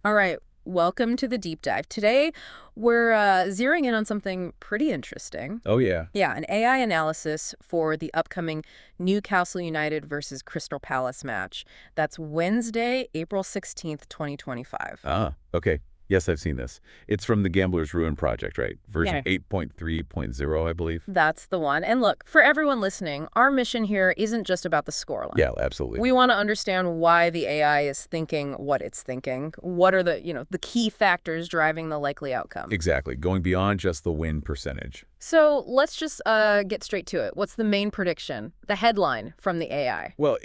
All right, welcome to the deep dive. Today, we're zeroing in on something pretty interesting. Oh, yeah. Yeah, an AI analysis for the upcoming Newcastle United versus Crystal Palace match. That's Wednesday, April 16th, 2025. Ah, okay. Yes, I've seen this. It's from the Gambler's Ruin Project, right? Version Yeah. 8.3.0, I believe. That's the one. And look, for everyone listening, our mission here isn't just about the scoreline. Yeah, absolutely. We want to understand why the AI is thinking what it's thinking. What are the key factors driving the likely outcome? Exactly. Going beyond just the win percentage. So let's just get straight to it. What's the main prediction? The headline from the AI. Well,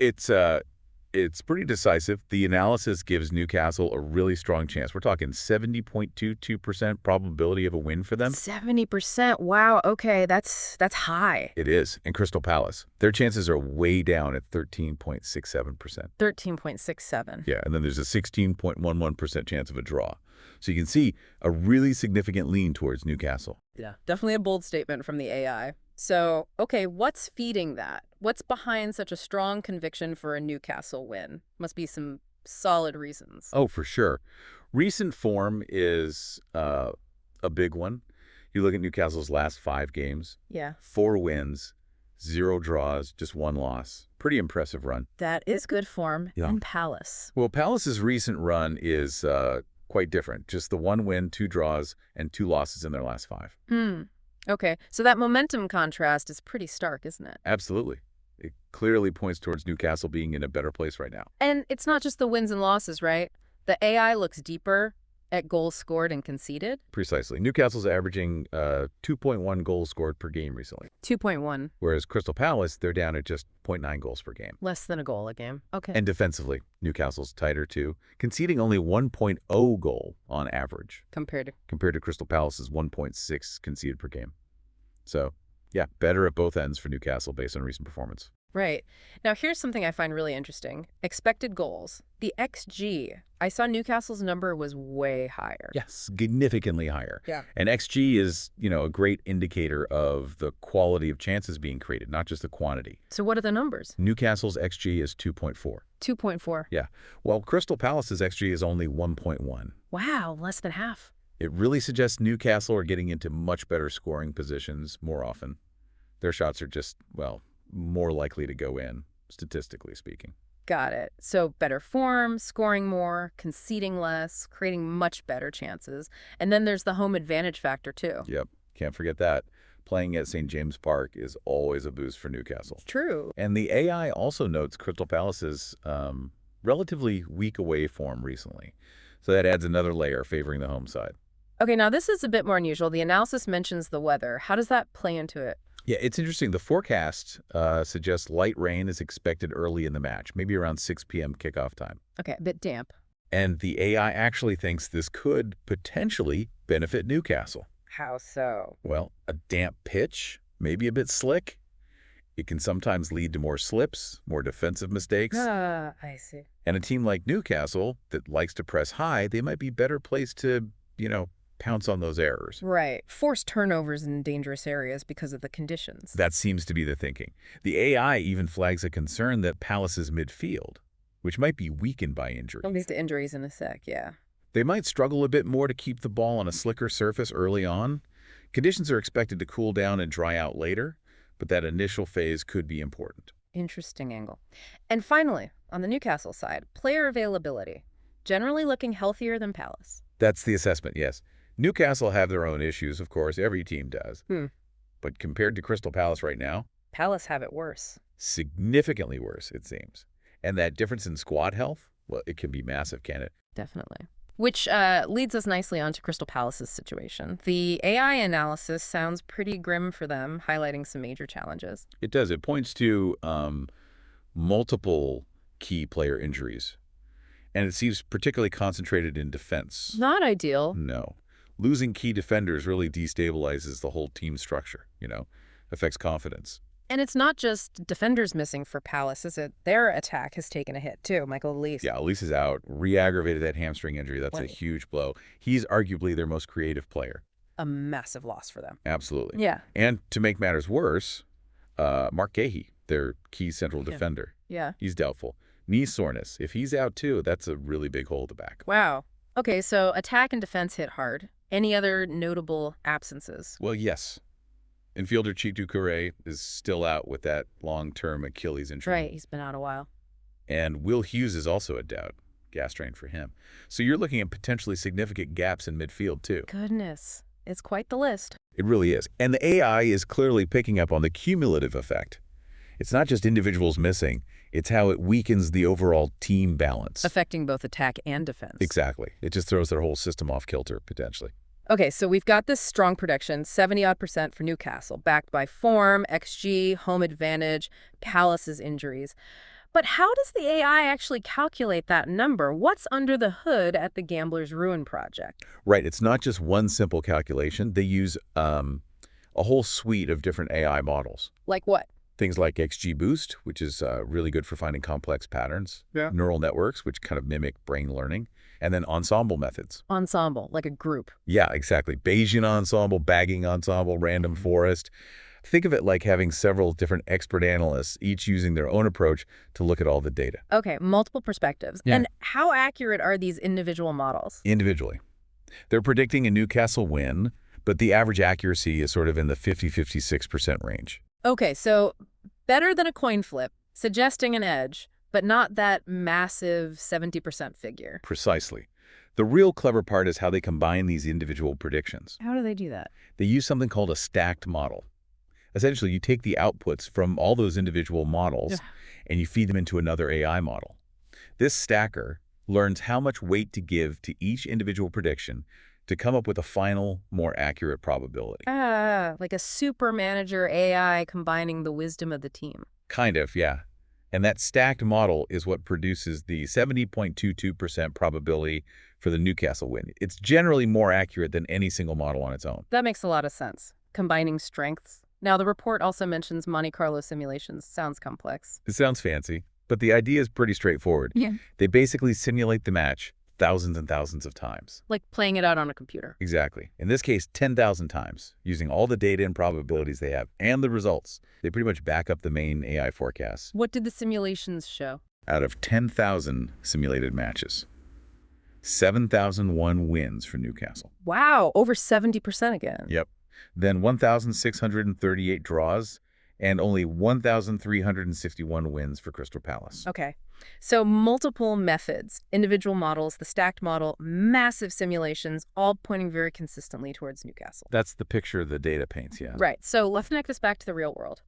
it's pretty decisive. The analysis gives Newcastle a really strong chance. We're talking 70.22% probability of a win for them. 70%. Wow. Okay, that's high. It is. And Crystal Palace, their chances are way down at 13.67%. 13.67. Yeah, and then there's a 16.11% chance of a draw. So you can see a really significant lean towards Newcastle. Yeah, definitely a bold statement from the AI. So, okay, what's feeding that? What's behind such a strong conviction for a Newcastle win? Must be some solid reasons. Oh, for sure. Recent form is a big one. You look at Newcastle's last 5 games, Yeah, 4 wins, 0 draws, just 1 loss. Pretty impressive run. that is good form. Yeah. And Palace. Well, Palace's recent run is quite different. Just the 1 win, 2 draws, and 2 losses in their last 5. Hmm. Okay, so that momentum contrast is pretty stark, isn't it? Absolutely. It clearly points towards Newcastle being in a better place right now. And it's not just the wins and losses, right? The AI looks deeper at goals scored and conceded. Precisely. Newcastle's averaging 2.1 goals scored per game recently, 2.1, whereas Crystal Palace, they're down at just 0.9 goals per game. less than a goal a game. Okay. And defensively, Newcastle's tighter too, conceding only 1.0 goal on average compared to compared to Crystal Palace's 1.6 conceded per game. So, yeah, better at both ends for Newcastle based on recent performance. Right. Now, here's something I find really interesting. Expected goals. The XG. I saw Newcastle's number was way higher. Yes, significantly higher. Yeah. And XG is, a great indicator of the quality of chances being created, not just the quantity. So what are the numbers? Newcastle's XG is 2.4. 2.4. Yeah. While Crystal Palace's XG is only 1.1. Wow, less than half. It really suggests Newcastle are getting into much better scoring positions more often. Their shots are just, well, more likely to go in, statistically speaking. Got it. So better form, scoring more, conceding less, creating much better chances. And then there's the home advantage factor, too. Yep, can't forget that. Playing at St. James Park is always a boost for Newcastle. True. And the AI also notes Crystal Palace's relatively weak away form recently. So that adds another layer favoring the home side. Okay, now this is a bit more unusual. The analysis mentions the weather. How does that play into it? Yeah, it's interesting. The forecast suggests light rain is expected early in the match, maybe around 6 p.m. kickoff time. Okay, a bit damp. And the AI actually thinks this could potentially benefit Newcastle. How so? Well, a damp pitch, maybe a bit slick. It can sometimes lead to more slips, more defensive mistakes. Ah, I see. And a team like Newcastle that likes to press high, they might be better placed to, pounce on those errors. Right. Forced turnovers in dangerous areas because of the conditions. That seems to be the thinking. The AI even flags a concern that Palace's midfield, which might be weakened by injury. I'll get to injuries in a sec, yeah. They might struggle a bit more to keep the ball on a slicker surface early on. Conditions are expected to cool down and dry out later, but that initial phase could be important. Interesting angle. And finally, on the Newcastle side, player availability. Generally looking healthier than Palace. That's the assessment, yes. Newcastle have their own issues, of course. Every team does. But compared to Crystal Palace right now, Palace have it worse. significantly worse, it seems. And that difference in squad health, well, it can be massive, can it? Definitely. Which leads us nicely onto Crystal Palace's situation. The AI analysis sounds pretty grim for them, highlighting some major challenges. It does. It points to multiple key player injuries. And it seems particularly concentrated in defense. Not ideal. No. Losing key defenders really destabilizes the whole team structure, affects confidence. And it's not just defenders missing for Palace, is it? Their attack has taken a hit, too. Michael Elise. Yeah, Elise is out, re-aggravated that hamstring injury. That's a Right. huge blow. He's arguably their most creative player. A massive loss for them. Absolutely. Yeah. And to make matters worse, Mark Gahey, their key central Yeah. defender, Yeah. he's doubtful. Knee soreness. If he's out too, that's a really big hole to back. Wow. Okay, so attack and defense hit hard. Any other notable absences? Well, yes. Infielder Chitu Kure is still out with that long-term Achilles injury. Right, he's been out a while. And Will Hughes is also a doubt. Gas strain for him. So you're looking at potentially significant gaps in midfield, too. Goodness, it's quite the list. It really is. And the AI is clearly picking up on the cumulative effect. It's not just individuals missing, it's how it weakens the overall team balance. Affecting both attack and defense. Exactly. It just throws their whole system off kilter, potentially. Okay, so we've got this strong prediction, 70-odd% for Newcastle, backed by form, XG, home advantage, Palace's injuries. But how does the AI actually calculate that number? What's under the hood at the Gambler's Ruin project? Right. It's not just one simple calculation. They use a whole suite of different AI models. Like what? Things like XGBoost, which is really good for finding complex patterns. Yeah. Neural networks, which kind of mimic brain learning. And then ensemble methods. Ensemble, like a group. Yeah, exactly. Bayesian ensemble, bagging ensemble, random forest. Think of it like having several different expert analysts, each using their own approach to look at all the data. Okay, multiple perspectives. Yeah. And how accurate are these individual models? Individually. They're predicting a Newcastle win, but the average accuracy is sort of in the 50-56% range. Okay, so better than a coin flip, suggesting an edge, but not that massive 70% figure. Precisely. The real clever part is how they combine these individual predictions. How do they do that? They use something called a stacked model. Essentially, you take the outputs from all those individual models and you feed them into another AI model. This stacker learns how much weight to give to each individual prediction to come up with a final, more accurate probability. Ah, like a super manager AI combining the wisdom of the team. Kind of, yeah. And that stacked model is what produces the 70.22% probability for the Newcastle win. It's generally more accurate than any single model on its own. That makes a lot of sense. Combining strengths. Now, the report also mentions Monte Carlo simulations. Sounds complex. It sounds fancy, but the idea is pretty straightforward. Yeah. They basically simulate the match thousands and thousands of times. Like playing it out on a computer. Exactly. In this case, 10,000 times, using all the data and probabilities they have and the results. They pretty much back up the main AI forecasts. What did the simulations show? Out of 10,000 simulated matches, 7,001 wins for Newcastle. Wow, over 70% again. Yep. Then 1,638 draws and only 1,361 wins for Crystal Palace. Okay. So multiple methods, individual models, the stacked model, massive simulations, all pointing very consistently towards Newcastle. That's the picture the data paints, yeah. Right. So let's connect this back to the real world.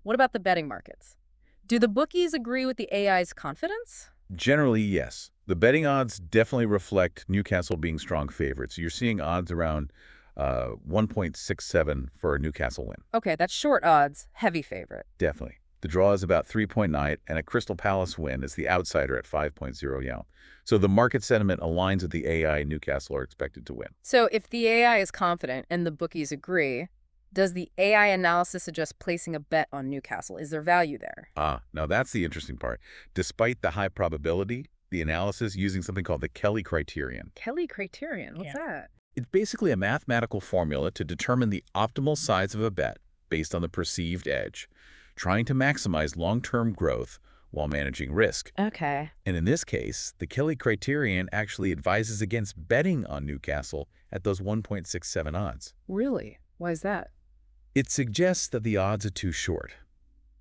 What about the betting markets? Do the bookies agree with the AI's confidence? Generally, yes. The betting odds definitely reflect Newcastle being strong favorites. You're seeing odds around 1.67 for a Newcastle win. Okay, that's short odds, heavy favorite. Definitely. The draw is about 3.9, and a Crystal Palace win is the outsider at 5.0 yen. So the market sentiment aligns with the AI Newcastle are expected to win. So if the AI is confident and the bookies agree, does the AI analysis suggest placing a bet on Newcastle? Is there value there? Now that's the interesting part. Despite the high probability, the analysis using something called the Kelly criterion. Kelly criterion, what's that? It's basically a mathematical formula to determine the optimal size of a bet based on the perceived edge, trying to maximize long-term growth while managing risk. Okay. And in this case, the Kelly criterion actually advises against betting on Newcastle at those 1.67 odds. Really? Why is that? It suggests that the odds are too short.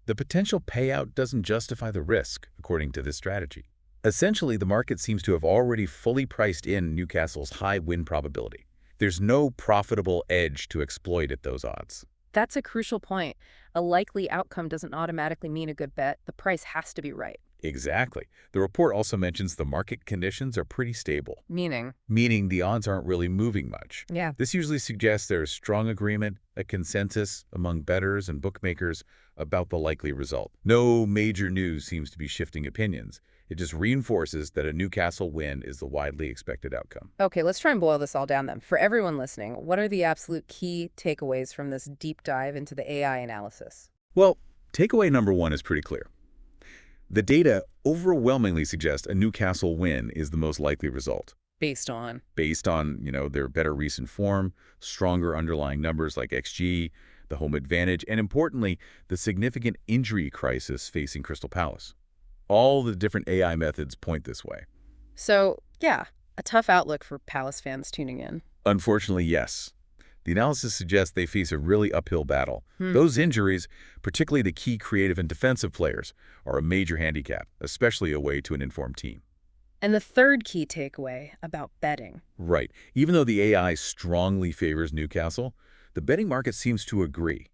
The potential payout doesn't justify the risk, according to this strategy. Essentially, the market seems to have already fully priced in Newcastle's high win probability. There's no profitable edge to exploit at those odds. That's a crucial point. A likely outcome doesn't automatically mean a good bet. The price has to be right. Exactly. The report also mentions the market conditions are pretty stable, Meaning meaning the odds aren't really moving much. Yeah. This usually suggests there is strong agreement, a consensus among bettors and bookmakers about the likely result. No major news seems to be shifting opinions. It just reinforces that a Newcastle win is the widely expected outcome. Okay, let's try and boil this all down then. For everyone listening, what are the absolute key takeaways from this deep dive into the AI analysis? Well, takeaway number one is pretty clear. The data overwhelmingly suggest a Newcastle win is the most likely result. Based on? Based on, their better recent form, stronger underlying numbers like XG, the home advantage, and importantly, the significant injury crisis facing Crystal Palace. All the different AI methods point this way. So, yeah, A tough outlook for Palace fans tuning in. Unfortunately, yes. The analysis suggests they face a really uphill battle. Hmm. Those injuries, particularly the key creative and defensive players, are a major handicap, especially away to an informed team. And the third key takeaway about betting. Right. Even though the AI strongly favors Newcastle, the betting market seems to agree.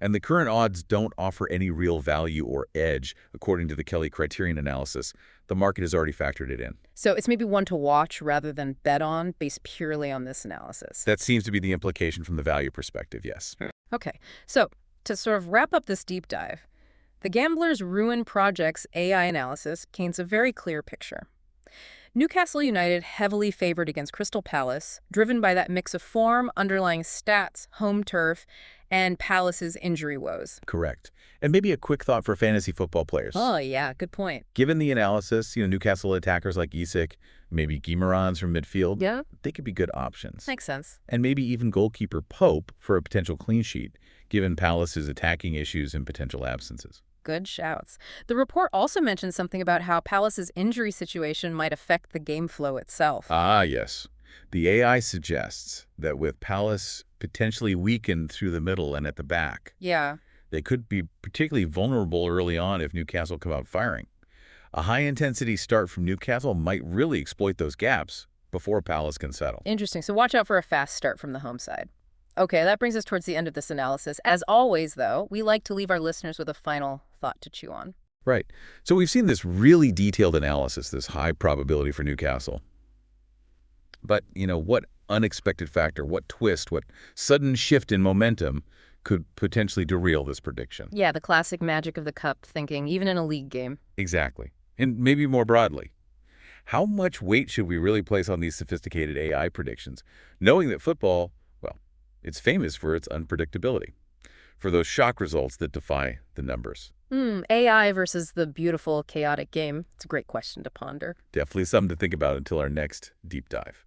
And the current odds don't offer any real value or edge, according to the Kelly criterion analysis. The market has already factored it in. So it's maybe one to watch rather than bet on, based purely on this analysis. That seems to be the implication from the value perspective, yes. Okay, so to sort of wrap up this deep dive, the Gambler's Ruin Project's AI analysis paints a very clear picture. Newcastle United heavily favored against Crystal Palace, driven by that mix of form, underlying stats, home turf, and Palace's injury woes. Correct. And maybe a quick thought for fantasy football players. Oh, yeah, good point. Given the analysis, Newcastle attackers like Isak, maybe Guimarães from midfield, Yeah, they could be good options. makes sense. And maybe even goalkeeper Pope for a potential clean sheet, given Palace's attacking issues and potential absences. Good shouts. The report also mentions something about how Palace's injury situation might affect the game flow itself. Ah, yes. The AI suggests that with Palace potentially weakened through the middle and at the back, Yeah. they could be particularly vulnerable early on if Newcastle come out firing. A high-intensity start from Newcastle might really exploit those gaps before Palace can settle. Interesting. So watch out for a fast start from the home side. Okay, that brings us towards the end of this analysis. As always, though, we like to leave our listeners with a final thought to chew on. Right. So we've seen this really detailed analysis, this high probability for Newcastle. But, what unexpected factor, what twist, what sudden shift in momentum could potentially derail this prediction? Yeah, the classic magic of the cup thinking, even in a league game. Exactly. And maybe more broadly, how much weight should we really place on these sophisticated AI predictions, knowing that football, well, it's famous for its unpredictability, for those shock results that defy the numbers? AI versus the beautiful, chaotic game. It's a great question to ponder. Definitely something to think about until our next deep dive.